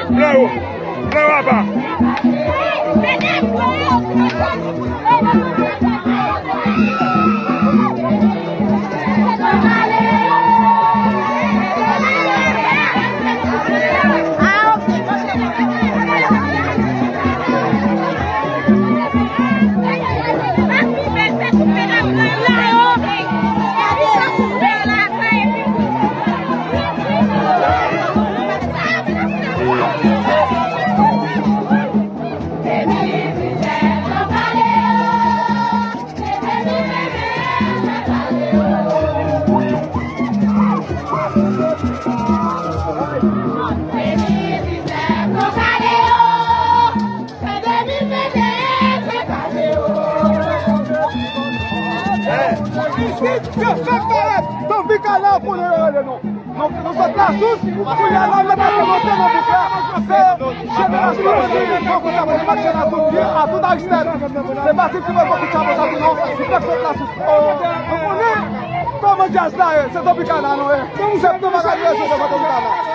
Bravo! Bravo, Abba! Não fica lá por ele, não. Não só tá susto, fui lá e vai montar no buquê. Chega na sua bandeira, não vou trabalhar, vai tirar tudo, a tudo à externa. Você vai se filmar com o chavo, sabe não? Se você tá susto, toma de asnar, você tá ficando lá, não é? Você toma cabeça, você vai ficar lá.